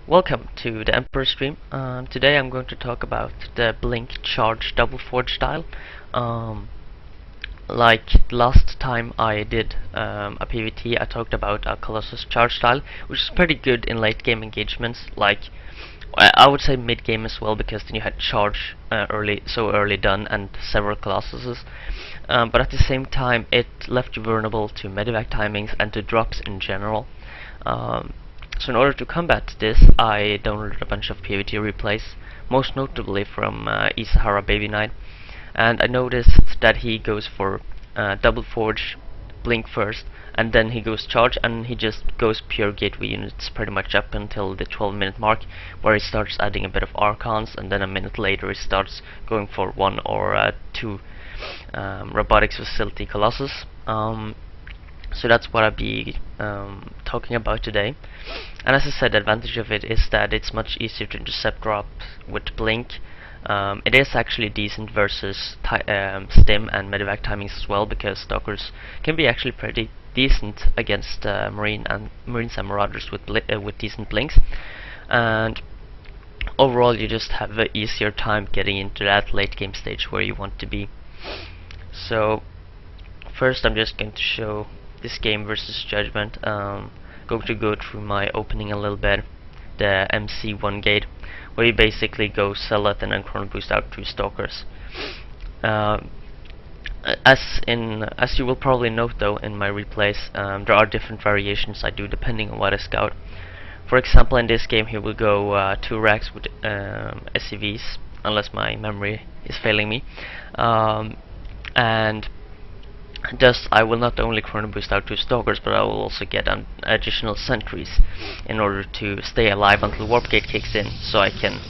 Welcome to the Emperor stream. Today I'm going to talk about the Blink Charge Double Forge style. Like last time I did a PvT, I talked about a Colossus Charge style, which is pretty good in late game engagements. Like I would say mid game as well, because then you had Charge early done, and several Colossuses. But at the same time, it left you vulnerable to medevac timings and to drops in general. So in order to combat this, I downloaded a bunch of PvT replays, most notably from Isahara Baby Knight, and I noticed that he goes for double forge, blink first, and then he goes charge, and he just goes pure gateway units pretty much up until the 12-minute mark, where he starts adding a bit of archons, and then a minute later he starts going for one or two robotics facility colossus. So that's what I'll be talking about today. And as I said, the advantage of it is that it's much easier to intercept drop with blink. It is actually decent versus stim and medevac timings as well, because stalkers can be actually pretty decent against marines and marauders with decent blinks. And overall, you just have an easier time getting into that late game stage where you want to be. So first, I'm just going to show this game versus Judgment. Going to go through my opening a little bit, the MC1 gate, where you basically go Zealot and then chrono boost out 2 Stalkers. As you will probably note though in my replays, there are different variations I do depending on what I scout. For example, in this game, he will go 2 racks with SCVs, unless my memory is failing me, and thus I will not only chrono boost out 2 Stalkers, but I will also get additional sentries in order to stay alive until Warp Gate kicks in, so I can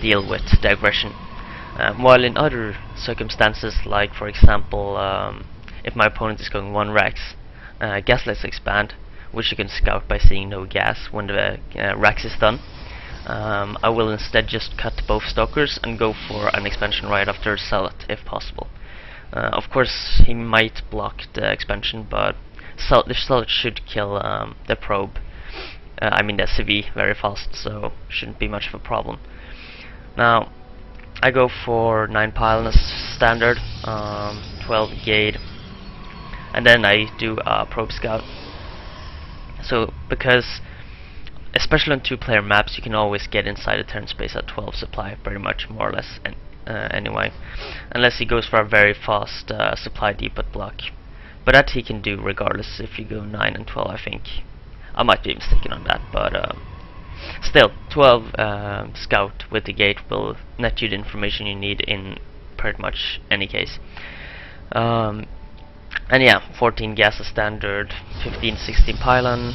deal with the aggression. While in other circumstances, like for example, if my opponent is going 1 racks, gasless expand, which you can scout by seeing no gas when the racks is done, I will instead just cut both Stalkers and go for an expansion right after Zealot if possible. Of course, he might block the expansion, but the Zealot should kill the probe, I mean the CV, very fast, so shouldn't be much of a problem. Now, I go for 9 pylon as standard, 12 gate, and then I do a probe scout. So, because especially on 2-player maps, you can always get inside a turn space at 12 supply, pretty much, more or less, anyway, unless he goes for a very fast supply depot block, but that he can do regardless if you go 9 and 12. I think I might be even sticking on that, but still 12 scout with the gate will net you the information you need in pretty much any case. And yeah, 14 gas is standard, 15, 16 pylon.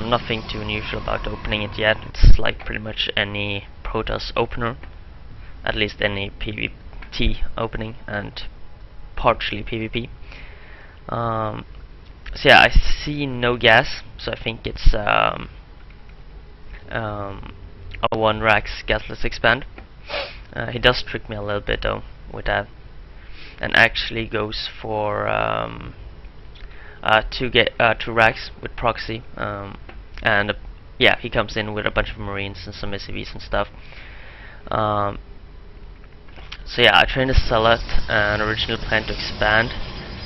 Nothing too unusual about opening it yet. It's like pretty much any Protoss opener, at least any PvT opening, and partially PvP. So yeah, I see no gas, so I think it's a 1 racks gasless expand. He does trick me a little bit though with that, and actually goes for 2 racks with proxy, and yeah, he comes in with a bunch of marines and some SCVs and stuff. So yeah, I trained a Zealot and originally planned to expand,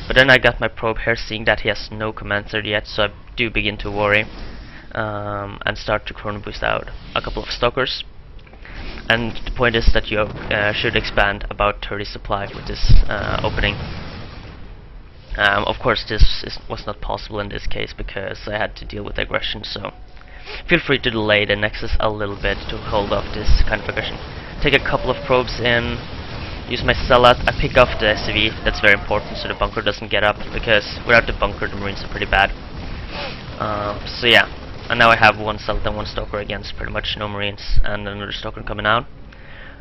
but then I got my probe here, seeing that he has no command third yet, so I do begin to worry, and start to chrono boost out a couple of Stalkers. And the point is that you should expand about 30 supply with this opening. Of course, this was not possible in this case because I had to deal with aggression, so feel free to delay the Nexus a little bit to hold off this kind of aggression. Take a couple of probes in, use my Zealot, I pick off the SCV, that's very important so the bunker doesn't get up, because without the bunker the marines are pretty bad. So yeah, and now I have 1 Zealot and 1 Stalker against pretty much no marines, and another Stalker coming out.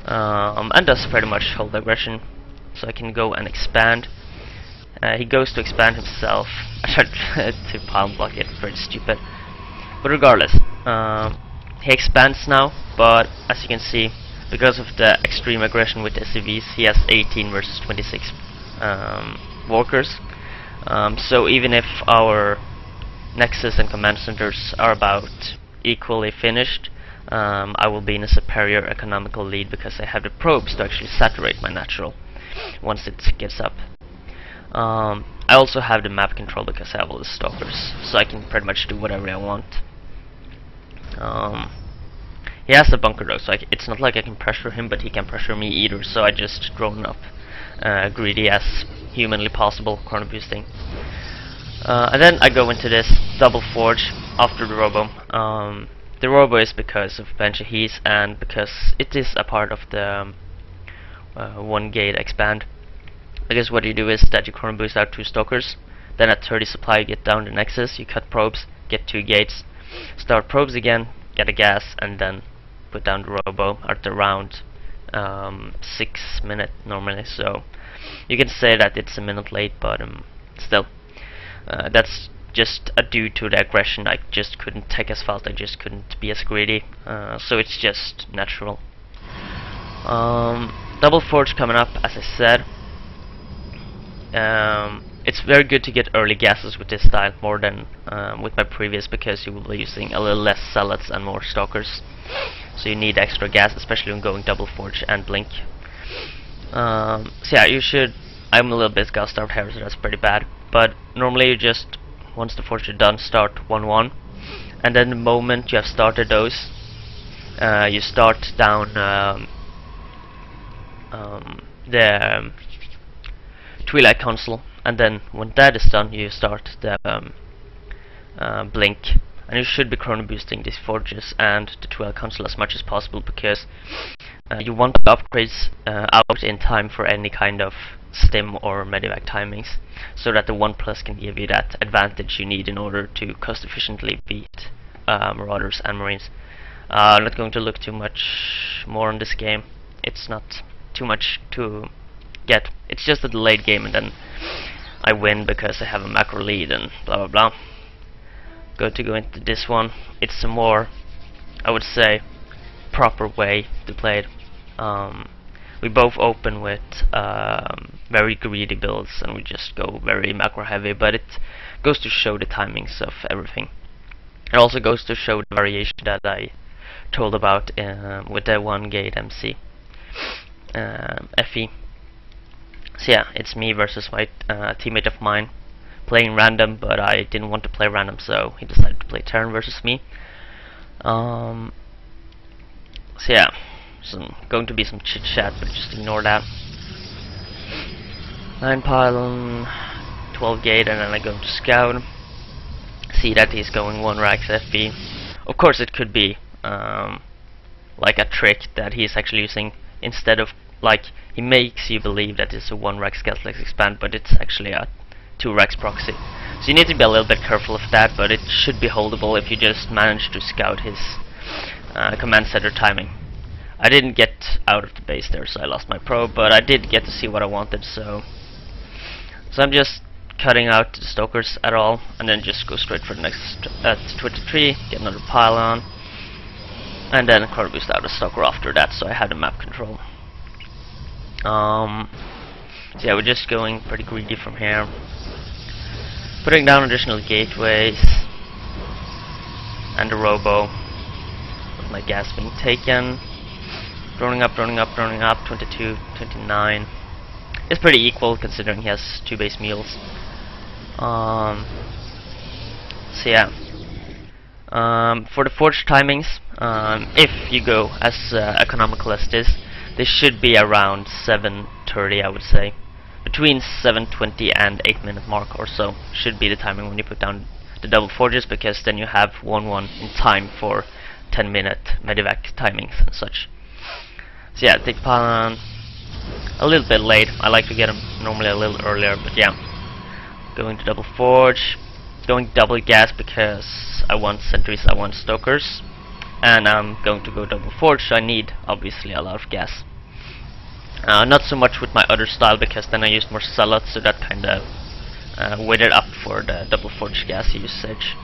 And does pretty much hold aggression, so I can go and expand. He goes to expand himself. I tried to palm block it, pretty stupid. But regardless, he expands now, but as you can see, because of the extreme aggression with SCVs, he has 18 versus 26 walkers. So even if our Nexus and command centers are about equally finished, I will be in a superior economical lead because I have the probes to actually saturate my natural once it gets up. I also have the map control because I have all the stalkers, so I can pretty much do whatever I want. He has a bunker though, so it's not like I can pressure him, but he can pressure me either, so I just drone up greedy as humanly possible, chrono boosting. And then I go into this double forge after the robo. The robo is because of Benjahees and because it is a part of the 1 gate expand. Because what you do is that you chrono boost out 2 stalkers, then at 30 supply you get down the nexus, you cut probes, get 2 gates, start probes again, get a gas, and then put down the robo at around 6 minutes normally. So you can say that it's a minute late, but still, that's just due to the aggression. I just couldn't take as fast, I just couldn't be as greedy, so it's just natural. Double forge coming up, as I said. It's very good to get early gases with this style, more than with my previous, because you will be using a little less zealots and more stalkers, so you need extra gas, especially when going double forge and blink. So yeah, you should. I'm a little bit gas starved here, so that's pretty bad. But normally you just, once the forge is done, start 1-1, and then the moment you have started those, you start down the Twilight Council, and then when that is done, you start the blink, and you should be chrono boosting these forges and the Twilight Council as much as possible, because you want the upgrades out in time for any kind of stim or medevac timings, so that the 1+ can give you that advantage you need in order to cost efficiently beat Marauders and Marines. I'm not going to look too much more on this game. It's not too much to get. It's just a delayed game, and then I win because I have a macro lead and blah blah blah. Going to go into this one. It's a more, I would say, proper way to play it. We both open with very greedy builds, and we just go very macro heavy, but it goes to show the timings of everything. It also goes to show the variation that I told about with the 1 gate MC FE. So yeah, it's me versus my teammate of mine playing random, but I didn't want to play random, so he decided to play Terran versus me. So yeah, going to be some chit chat, but just ignore that. 9 pylon, 12 gate, and then I go to scout. See that he's going 1 Rax FB. Of course, it could be like a trick that he's actually using, instead of, like, he makes you believe that it's a 1 Rax Gaslex expand, but it's actually a 2 Rax proxy. So you need to be a little bit careful of that, but it should be holdable if you just manage to scout his command center timing. I didn't get out of the base there, so I lost my probe, but I did get to see what I wanted, so I'm just cutting out the Stokers at all, and then just go straight for the next 23, get another pylon, and then chrono boost out a Stoker after that, so I had the map control. So yeah, we're just going pretty greedy from here, putting down additional gateways and the robo with my gas being taken. Droning up, 22, 29. It's pretty equal considering he has 2 base mules. So yeah. For the forge timings, if you go as economical as this, should be around 7:30, I would say. Between 7:20 and 8-minute mark or so should be the timing when you put down the double forges, because then you have 1-1 in time for 10-minute medevac timings and such. So yeah, take pylon a little bit late. I like to get him normally a little earlier, but yeah. Going to double forge, going double gas because I want sentries, I want stokers, and I'm going to go double forge, so I need obviously a lot of gas. Not so much with my other style, because then I used more zealots, so that kind of weighted up for the double forge gas usage.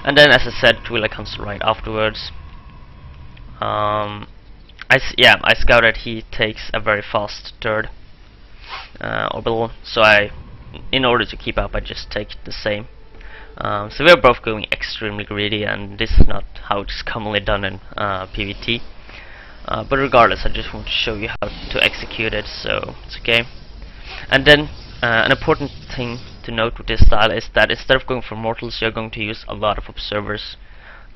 And then, as I said, Twilight comes right afterwards. I scouted he takes a very fast third orbital, so in order to keep up, I just take the same. So we are both going extremely greedy, and this is not how it's commonly done in PvT. But regardless, I just want to show you how to execute it, so it's okay. And then an important thing to note with this style is that instead of going for mortals, you're going to use a lot of observers.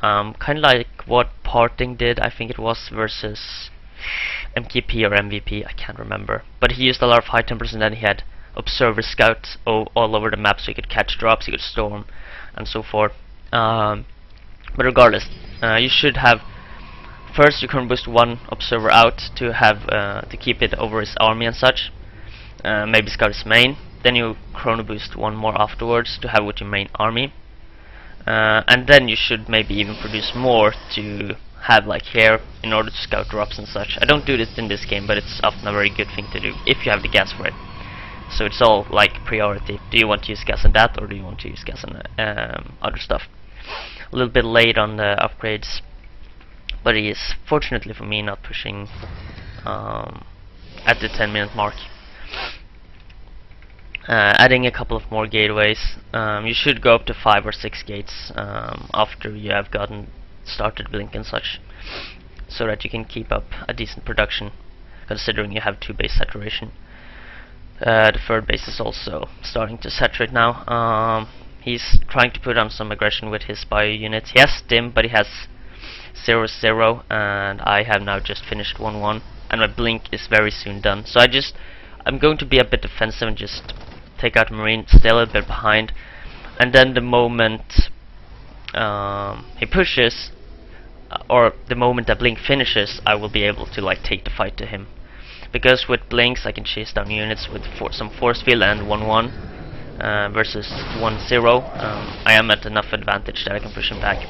Kind of like what Parting did, I think it was, versus MKP or MVP, I can't remember. But he used a lot of high tempers, and then he had observer scouts all over the map, so he could catch drops, he could storm, and so forth. But regardless, you should have first you can boost one observer out to have to keep it over his army and such. Maybe scout his main. Then you chrono boost one more afterwards to have with your main army. And then you should maybe even produce more to have like here in order to scout drops and such. I don't do this in this game, but it's often a very good thing to do if you have the gas for it. So it's all like priority. Do you want to use gas on that, or do you want to use gas on other stuff? A little bit late on the upgrades, but he is, fortunately for me, not pushing at the 10-minute mark. Adding a couple of more gateways. You should go up to 5 or 6 gates after you have gotten started blink and such, so that you can keep up a decent production, considering you have 2 base saturation. The third base is also starting to saturate now. He's trying to put on some aggression with his bio units. He has stim, but he has 0-0, and I have now just finished 1-1, and my blink is very soon done. So I'm going to be a bit defensive and just take out Marine, stay a little bit behind, and then the moment he pushes, or the moment that blink finishes, I will be able to like take the fight to him. Because with blinks I can chase down units with some force field and 1-1 versus 1-0. I am at enough advantage that I can push him back.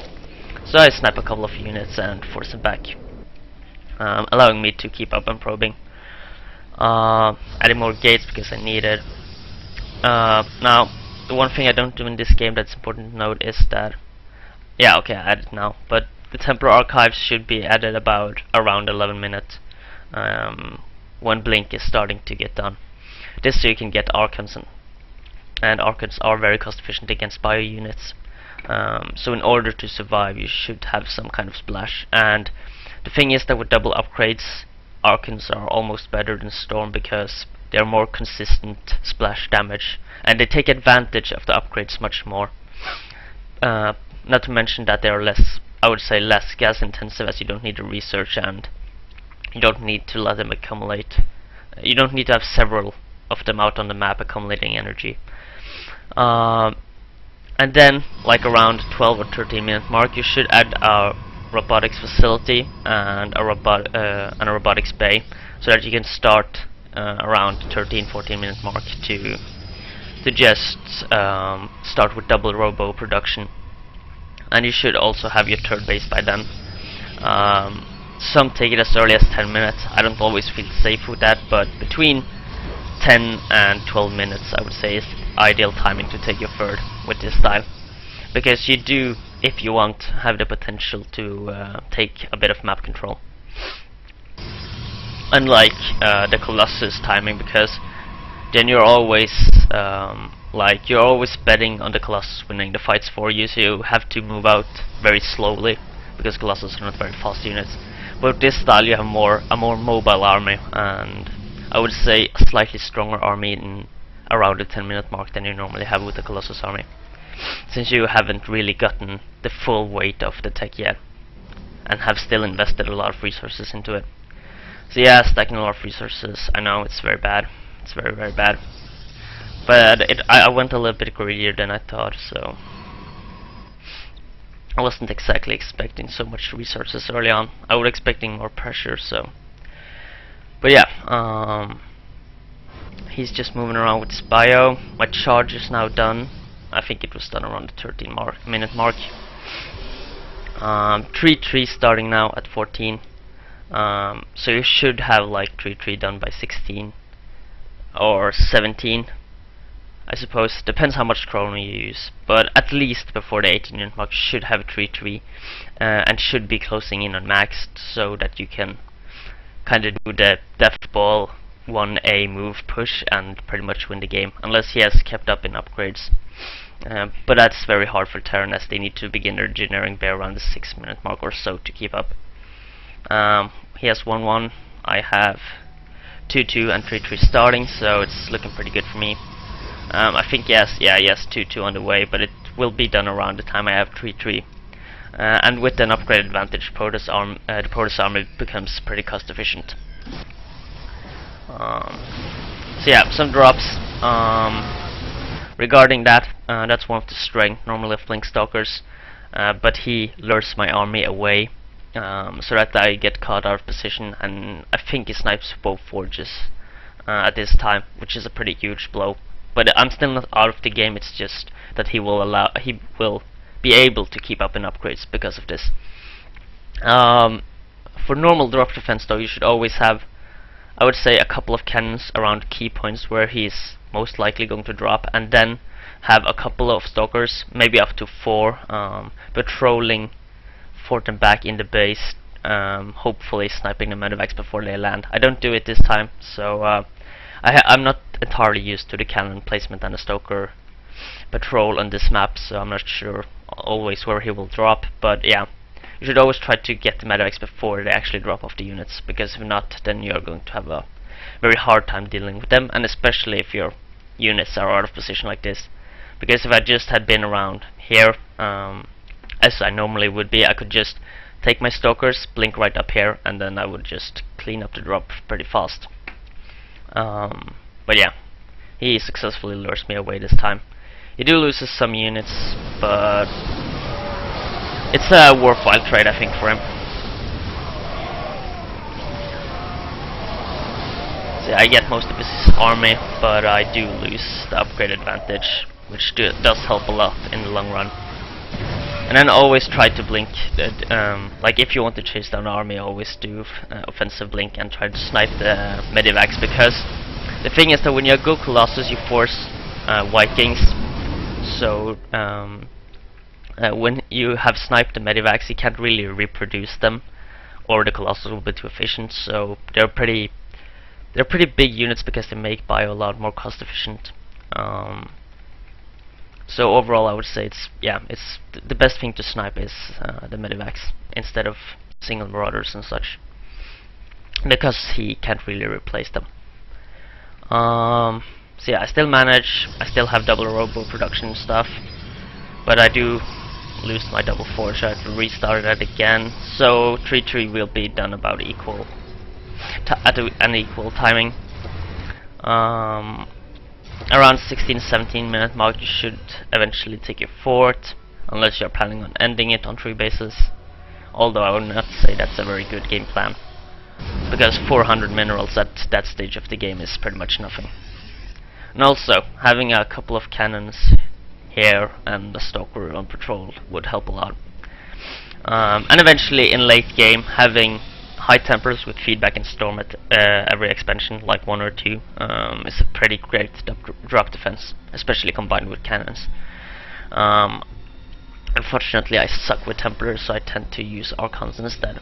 So I snap a couple of units and force him back, allowing me to keep up on probing. Adding more gates because I need it. Now, the one thing I don't do in this game that's important to note is that, yeah, okay, I add it now, but the Templar archives should be added about around 11 minutes when blink is starting to get done. This so you can get archons, and archons are very cost efficient against bio units. So in order to survive, you should have some kind of splash. And the thing is that with double upgrades, archons are almost better than storm because they're more consistent splash damage, and they take advantage of the upgrades much more. Not to mention that they are less, I would say, less gas intensive, as you don't need to research and you don't need to let them accumulate. You don't need to have several of them out on the map accumulating energy. And then, like around 12 or 13 minute mark, you should add a robotics facility and a robotics bay, so that you can start around 13-14 minute mark to just start with double robo production. And you should also have your third base by then. Some take it as early as 10 minutes. I don't always feel safe with that, but between 10 and 12 minutes I would say is ideal timing to take your third with this style, because you do, if you want, have the potential to take a bit of map control, unlike the Colossus timing, because then you're always you're always betting on the Colossus winning the fights for you, so you have to move out very slowly because Colossus are not very fast units. But with this style you have a more mobile army, and I would say a slightly stronger army in around the 10-minute mark than you normally have with the Colossus army, since you haven't really gotten the full weight of the tech yet and have still invested a lot of resources into it. So yeah, stacking a lot of resources, I know it's very bad, it's very very bad, but I went a little bit greedier than I thought, so I wasn't exactly expecting so much resources early on. I was expecting more pressure, so. But yeah, he's just moving around with his bio. My charge is now done. I think it was done around the 13-minute mark. 3-3 starting now at 14. So you should have like 3-3 done by 16 or 17. I suppose, depends how much chrono you use, but at least before the 18-minute mark you should have 3-3 and should be closing in on max, so that you can kind of do the death ball 1A move push and pretty much win the game, unless he has kept up in upgrades. But that's very hard for Terran as they need to begin their engineering by around the 6-minute mark or so to keep up. He has 1-1, I have 2-2 and 3-3 starting, so it's looking pretty good for me. I think yes, he has 2-2 on the way, but it will be done around the time I have 3-3. And with an upgraded advantage, the Protoss army becomes pretty cost efficient. So yeah, some drops. Regarding that, that's one of the strengths normally of Blink Stalkers, but he lures my army away, so that I get caught out of position, and I think he snipes both forges at this time, which is a pretty huge blow. But I'm still not out of the game. It's just that he will be able to keep up in upgrades because of this. For normal drop defense though, you should always have, I would say, a couple of cannons around key points where he's most likely going to drop, and then have a couple of stalkers, maybe up to 4, patrolling forth and back in the base, hopefully sniping the medevacs before they land. I don't do it this time, so I'm not entirely used to the cannon placement and the Stalker patrol on this map, so I'm not sure always where he will drop, but yeah, you should always try to get the medevacs before they actually drop off the units, because if not, then you're going to have a very hard time dealing with them, and especially if your units are out of position like this. Because if I just had been around here, as I normally would be, I could just take my Stalkers, blink right up here, and then I would just clean up the drop pretty fast. But yeah, he successfully lures me away this time. He do loses some units, but it's a worthwhile trade, I think, for him. So I get most of his army, but I do lose the upgrade advantage, which does help a lot in the long run. And then always try to blink. Like if you want to chase down an army, always do offensive blink and try to snipe the medevacs, because the thing is that when you go Colossus, you force Vikings. So when you have sniped the medevacs, you can't really reproduce them, or the Colossus will be too efficient. So they're pretty big units because they make bio a lot more cost efficient. So overall, I would say it's the best thing to snipe is the medevacs instead of single marauders and such, because he can't really replace them. So yeah, I still manage. I still have double robo production and stuff, but I do lose my double forge. I have to restart that again. So 3-3 will be done about equal at an equal timing. Around 16-17 minute mark, you should eventually take your fort, unless you're planning on ending it on 3 bases. Although I would not say that's a very good game plan, because 400 minerals at that stage of the game is pretty much nothing. And also, having a couple of cannons here and a Stalker on patrol would help a lot. And eventually, in late game, having high tempers with feedback and storm at every expansion, like 1 or 2, is a pretty great drop defense, especially combined with cannons. Unfortunately, I suck with temperers, so I tend to use Archons instead.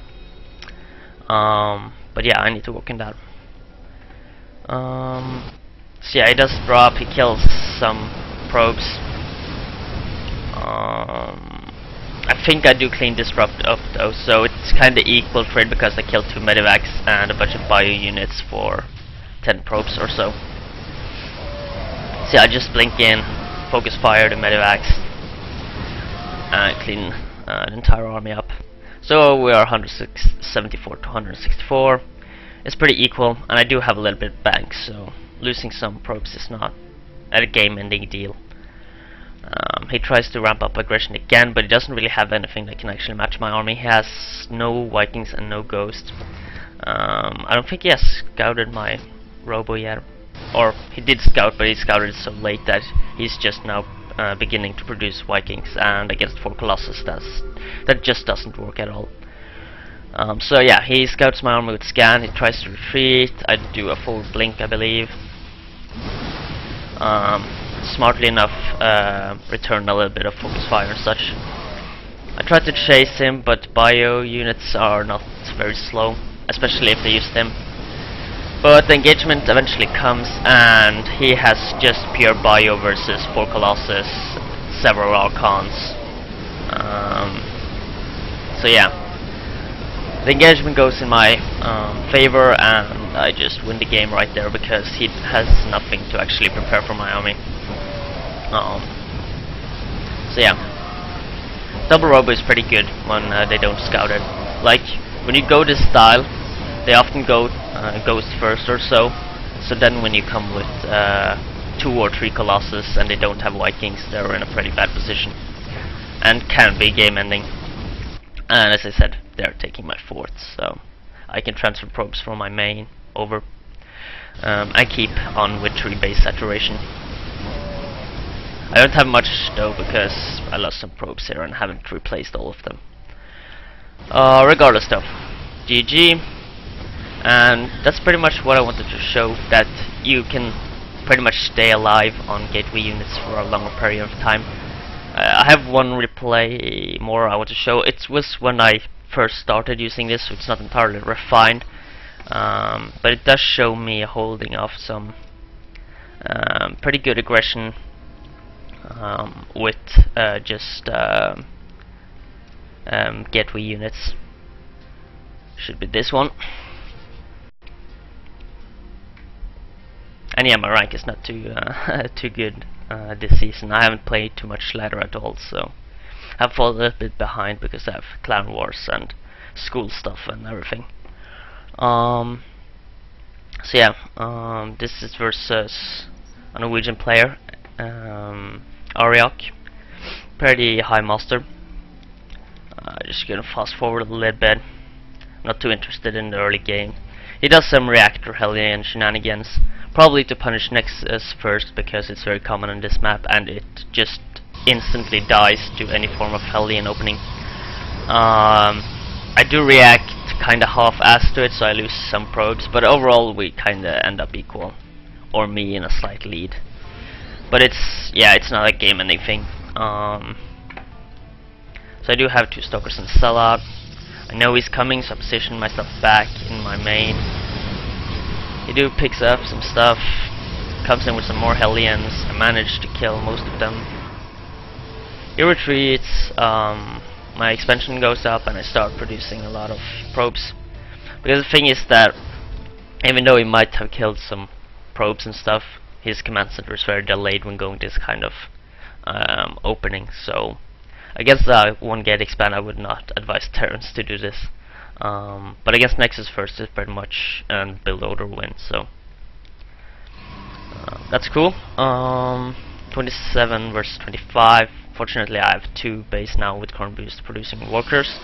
But yeah, I need to work on that. So yeah, he does drop, he kills some probes. I think I do clean this drop up though, so it's kinda equal trade because I killed 2 medevacs and a bunch of bio units for 10 probes or so. So yeah, I just blink in, focus fire the medevacs, and clean the entire army up. So we are 174 to 164. It's pretty equal, and I do have a little bit of bank, so losing some probes is not a game-ending deal. He tries to ramp up aggression again, but he doesn't really have anything that can actually match my army. He has no Vikings and no Ghosts. I don't think he has scouted my Robo yet. Or he did scout, but he scouted it so late that he's just now beginning to produce Vikings, and against 4 Colossus that just doesn't work at all. So yeah, he scouts my army with scan, he tries to retreat, I do a full blink I believe. Smartly enough, return a little bit of focus fire and such. I try to chase him, but bio units are not very slow, especially if they use them. But the engagement eventually comes, and he has just pure bio versus 4 Colossus, several Archons. So yeah, the engagement goes in my favor, and I just win the game right there because he has nothing to actually prepare for my army. So yeah, double robo is pretty good when they don't scout it. Like when you go this style, they often go ghost first or so. So then when you come with 2 or 3 Colossus and they don't have Vikings, they're in a pretty bad position and can be game ending. And as I said, they're taking my forts, so I can transfer probes from my main over. I keep on with 3 base saturation. I don't have much though because I lost some probes here and haven't replaced all of them. Regardless though, GG. And that's pretty much what I wanted to show, that you can pretty much stay alive on gateway units for a longer period of time. I have one replay more I want to show. It was when I first started using this, so it's not entirely refined, but it does show me holding off some pretty good aggression with just gateway units. Should be this one. And yeah, my rank is not too too good this season. I haven't played too much ladder at all, so I've fallen a little bit behind because I have clan wars and school stuff and everything. So yeah, this is versus a Norwegian player, Ariok, pretty high master. Just gonna fast forward a little bit. Not too interested in the early game. He does some reactor Hellion shenanigans, probably to punish Nexus first because it's very common on this map and it just instantly dies to any form of Hellion opening. I do react kinda half-assed to it, so I lose some probes, but overall we kinda end up equal, or me in a slight lead. But it's not a game-ending thing. So I do have 2 Stalkers in sellout. I know he's coming, so I position myself back in my main. He picks up some stuff, comes in with some more Hellions. I managed to kill most of them. He retreats, my expansion goes up and I start producing a lot of probes. Because the thing is that even though he might have killed some probes and stuff, his command center is very delayed when going this kind of opening. So against the 1 gate expand I would not advise Terrans to do this. But against Nexus first is pretty much build order win, so that's cool. 27 versus 25. Fortunately I have 2 base now with current boost producing workers,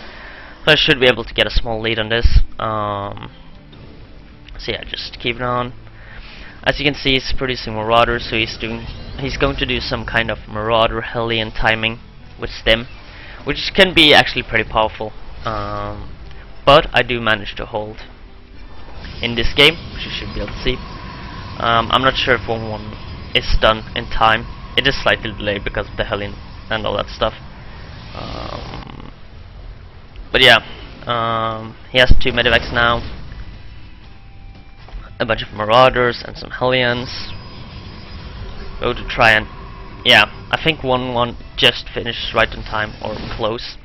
so I should be able to get a small lead on this. So yeah, just keep it on. As you can see, he's producing Marauders, so he's going to do some kind of Marauder Hellion timing with Stim, which can be actually pretty powerful. But I do manage to hold in this game, which you should be able to see. I'm not sure if 1-1 is done in time. It is slightly delayed because of the Hellion and all that stuff. But yeah, he has 2 Medivacs now, a bunch of Marauders and some Hellions. Go to try and, yeah, I think 1-1 just finished right on time or close.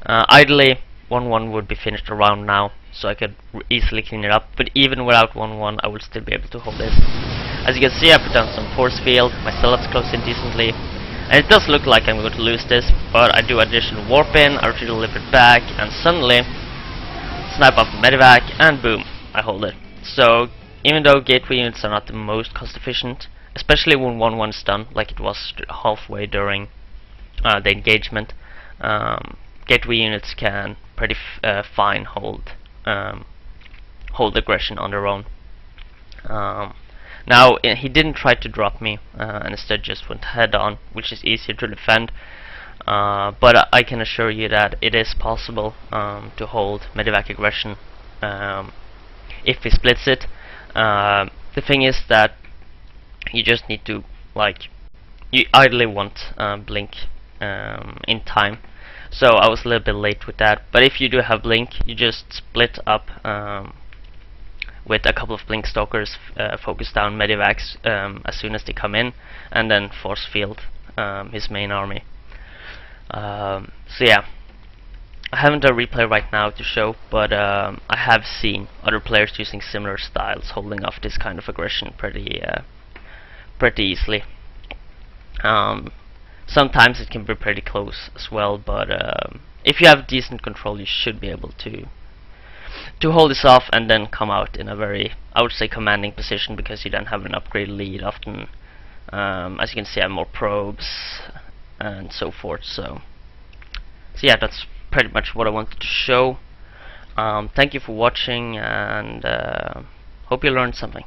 Ideally 1-1 would be finished around now, so I could easily clean it up, but even without 1-1 I would still be able to hold this. As you can see, I put down some force field, my sellouts close in decently, and it does look like I'm going to lose this, but I do additional warp in, I retreat a little bit back, and suddenly snipe off the medivac, and boom, I hold it. So even though gateway units are not the most cost efficient, especially when 1-1 is done, like it was halfway during the engagement, gateway units can pretty fine hold aggression on their own. Now he didn't try to drop me, and instead just went head on, which is easier to defend. But I can assure you that it is possible to hold medivac aggression if he splits it. The thing is that you just need to, you ideally want blink in time. So I was a little bit late with that, but if you do have blink, you just split up with a couple of blink stalkers, focus down medivacs as soon as they come in, and then force field his main army. So yeah, I haven't a replay right now to show, but I have seen other players using similar styles, holding off this kind of aggression pretty easily. Sometimes it can be pretty close as well, but if you have decent control, you should be able to hold this off and then come out in a very, I would say, commanding position, because you then have an upgrade lead often. As you can see, I have more probes and so forth. So yeah, that's pretty much what I wanted to show. Thank you for watching, and hope you learned something.